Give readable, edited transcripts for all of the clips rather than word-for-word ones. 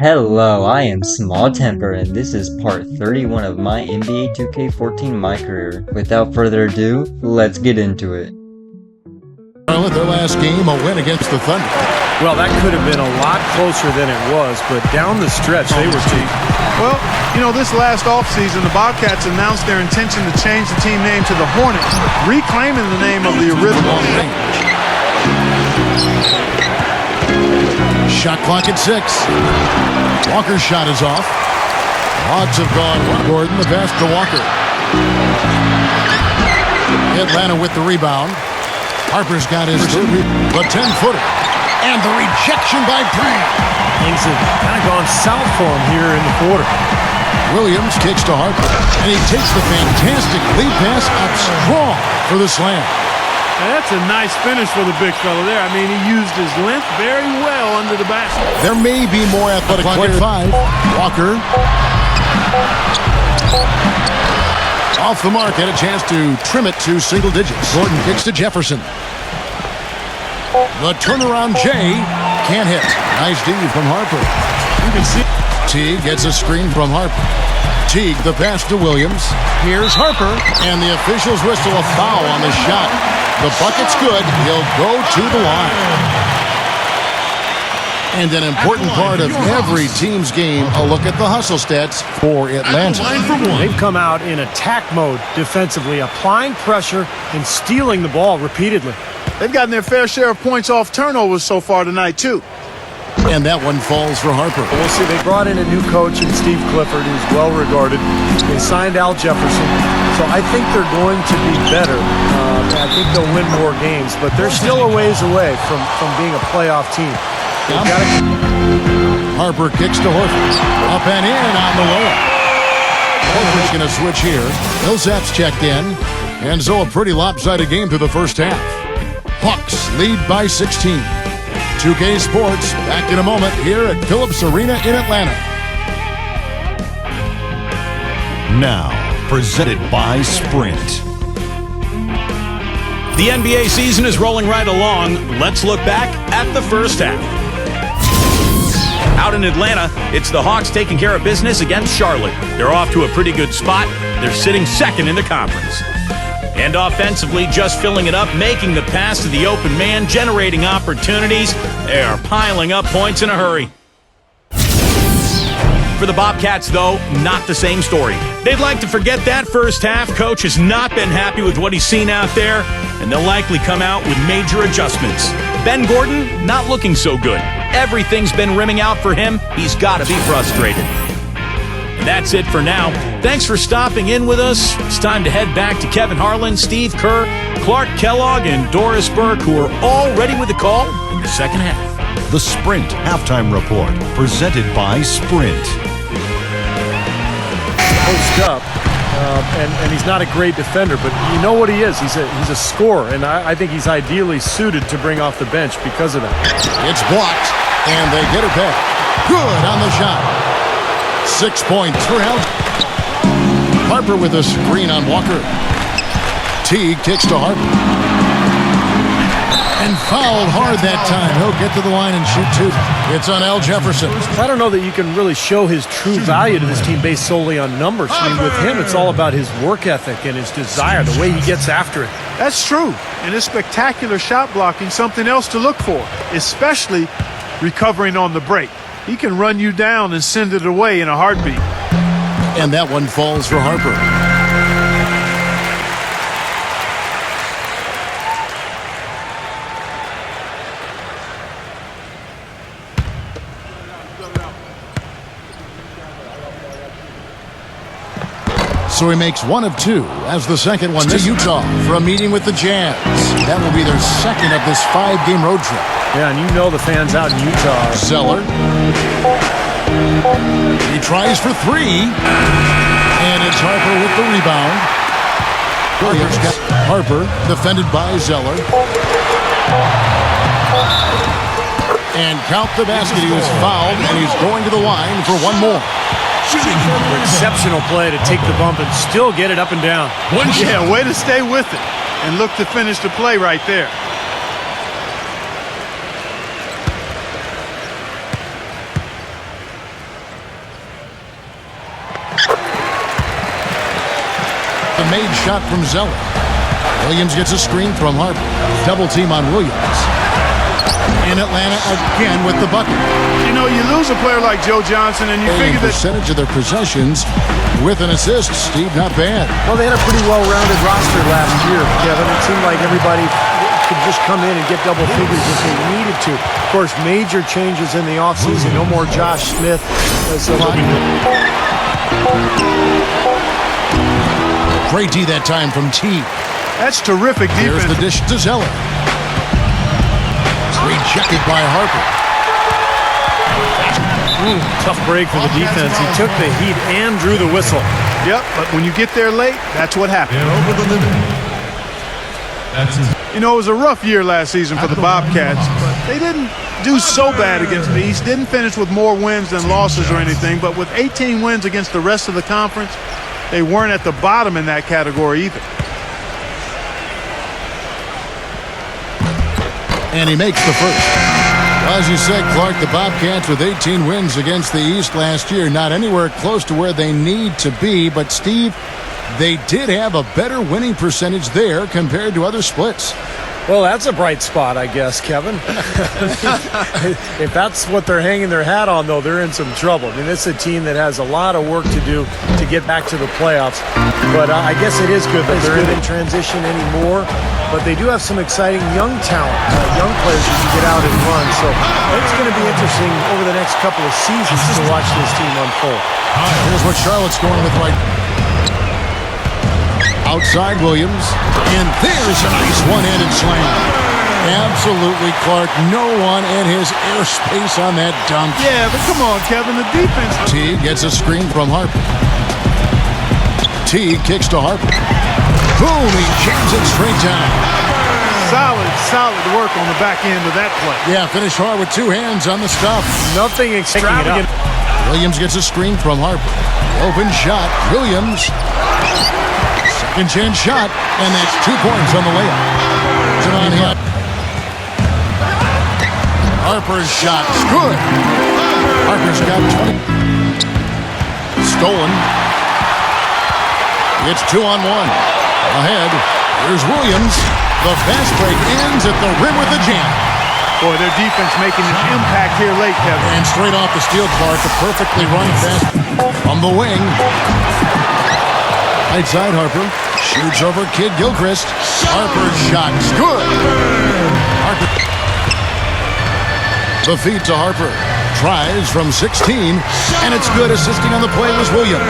Hello, I am Small Temper, and this is part 31 of my NBA 2K14 My Career. Without further ado, let's get into it. Charlotte, their last game, a win against the Thunder. Well, that could have been a lot closer than it was, but down the stretch, they were cheap. Well, you know, this last offseason, the Bobcats announced their intention to change the team name to the Hornets, reclaiming the name of the original. Shot clock at 6. Walker's shot is off. Hogs have gone. Gordon, the pass to Walker. Atlanta with the rebound. Harper's got his the 10-footer. And the rejection by Brand. Things have kind of gone south for him here in the quarter. Williams kicks to Harper. And he takes the fantastic lead pass up strong for the slam. Now that's a nice finish for the big fella there. I mean, he used his length very well under the basket. There may be more athletic clock at 5. Walker. Off the mark, had a chance to trim it to single digits. Gordon kicks to Jefferson. The turnaround Jay can't hit. Nice D from Harper. You can see Teague gets a screen from Harper. Teague the pass to Williams. Here's Harper. And the officials whistle a foul on the shot. The bucket's good. He'll go to the line. And an important part of every team's game, a look at the hustle stats for Atlanta. They've come out in attack mode defensively, applying pressure and stealing the ball repeatedly. they've gotten their fair share of points off turnovers so far tonight, too. And that one falls for Harper. We'll see. They brought in a new coach in Steve Clifford, who's well regarded. They signed Al Jefferson. So I think they're going to be better. I think they'll win more games, but they're still a ways away from being a playoff team. Harper kicks to Horford. Up and in on the layup. Horford's going to switch here. Millsap's checked in. And so a pretty lopsided game through the first half. Hawks lead by 16. 2K Sports back in a moment here at Phillips Arena in Atlanta. Now, presented by Sprint. The NBA season is rolling right along. Let's look back at the first half. Out in Atlanta, it's the Hawks taking care of business against Charlotte. They're off to a pretty good spot. They're sitting second in the conference. And offensively, just filling it up, making the pass to the open man, generating opportunities. They are piling up points in a hurry. For the Bobcats, though, not the same story. They'd like to forget that first half. Coach has not been happy with what he's seen out there, and they'll likely come out with major adjustments. Ben Gordon, not looking so good. Everything's been rimming out for him. He's got to be frustrated. And that's it for now. Thanks for stopping in with us. It's time to head back to Kevin Harlan, Steve Kerr, Clark Kellogg, and Doris Burke, who are all ready with the call in the second half. The Sprint Halftime Report, presented by Sprint. Post up, and he's not a great defender, but you know what he is. He's a scorer, and I think he's ideally suited to bring off the bench because of that. It's blocked, and they get it back. Good on the shot. 6 points for Al. Harper with a screen on Walker. Teague kicks to Harper. And fouled hard that time. He'll get to the line and shoot two. It's on Al Jefferson. I don't know that you can really show his true value to this team based solely on numbers. I mean, with him, it's all about his work ethic and his desire, the way he gets after it. That's true. And his spectacular shot blocking, something else to look for, especially recovering on the break. He can run you down and send it away in a heartbeat. And that one falls for Harper. So he makes one of two as the second one to Utah for a meeting with the Jazz. That will be their second of this 5-game road trip. Yeah, and you know the fans out in Utah. Zeller. He tries for three. And it's Harper with the rebound. Williams got Harper defended by Zeller. And count the basket. He was fouled, and he's going to the line for one more. Exceptional play to take the bump and still get it up and down. Yeah, way to stay with it and look to finish the play right there. a made shot from Zeller. Williams gets a screen from Harper. Double team on Williams. In Atlanta again with the bucket. You know, you lose a player like Joe Johnson, and you figure that percentage of their possessions with an assist. Steve, not bad. Well, they had a pretty well-rounded roster last year, Kevin. It seemed like everybody could just come in and get double figures if they needed to. Of course, major changes in the offseason. No more Josh Smith. Great D that time from T. that's terrific defense. Here's the dish to Zeller. Rejected by Harper. Tough break for the defense. He took the heat and drew the whistle. Yep, but when you get there late, that's what happens. Over the limit. You know, it was a rough year last season for the Bobcats, but they didn't do so bad against the East. Didn't finish with more wins than losses or anything, but with 18 wins against the rest of the conference, they weren't at the bottom in that category either. And he makes the first. Well, as you said, Clark, the Bobcats with 18 wins against the East last year, not anywhere close to where they need to be. But, Steve, they did have a better winning percentage there compared to other splits. Well, that's a bright spot, I guess, Kevin. If that's what they're hanging their hat on, though, they're in some trouble. I mean, it's a team that has a lot of work to do to get back to the playoffs. But I guess it is good that they're in transition anymore. But they do have some exciting young talent, young players who can get out and run. So it's going to be interesting over the next couple of seasons to watch this team unfold. Here's what Charlotte's going with right outside Williams, and there's a nice one-handed slam. Absolutely, Clark. No one in his airspace on that dunk. Yeah, but come on, Kevin. The defense. T gets a screen from Harper. T kicks to Harper. Boom, he jams it straight down. Solid work on the back end of that play. Yeah, finish hard with two hands on the stuff. Nothing extravagant. Williams gets a screen from Harper. Open shot. Williams. Second chance shot, and that's 2 points on the layup. On him. Harper's shot is good. Harper's got 20. Stolen. It's 2-on-1. Ahead. Here's Williams. The fast break ends at the rim with a jam. Boy, their defense making an impact here late, Kevin. And straight off the steal, Clark, a perfectly run fast from the wing. Right side, Harper shoots over Kid Gilchrist. Harper's shot is good. Harper. The feed to Harper. Tries from 16, and it's good. Assisting on the play was Williams.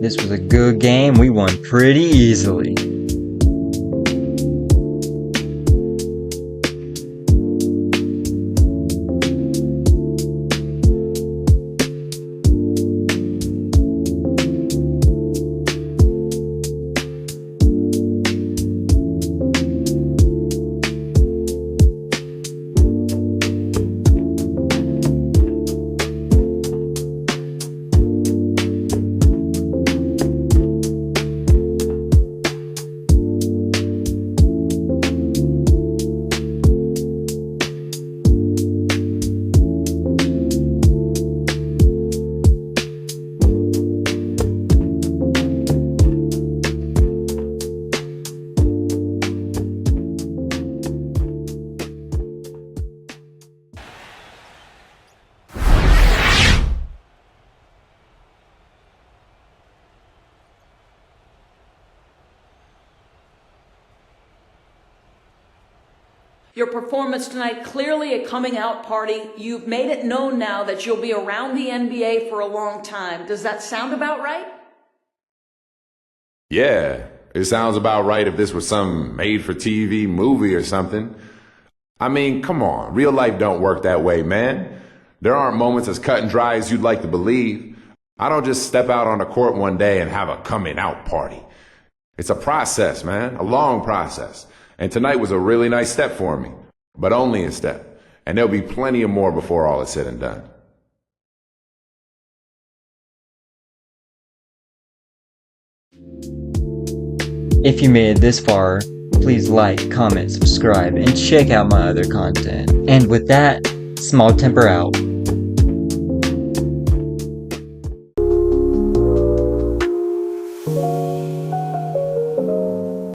This was a good game. We won pretty easily. Your performance tonight, clearly a coming out party. You've made it known now that you'll be around the NBA for a long time. Does that sound about right? Yeah, it sounds about right if this was some made-for-TV movie or something. I mean, come on, real life don't work that way, man. There aren't moments as cut and dry as you'd like to believe. I don't just step out on the court one day and have a coming out party. It's a process, man, a long process. And tonight was a really nice step for me, but only a step. And there'll be plenty of more before all is said and done. If you made it this far, please like, comment, subscribe, and check out my other content. And with that, Small temper out.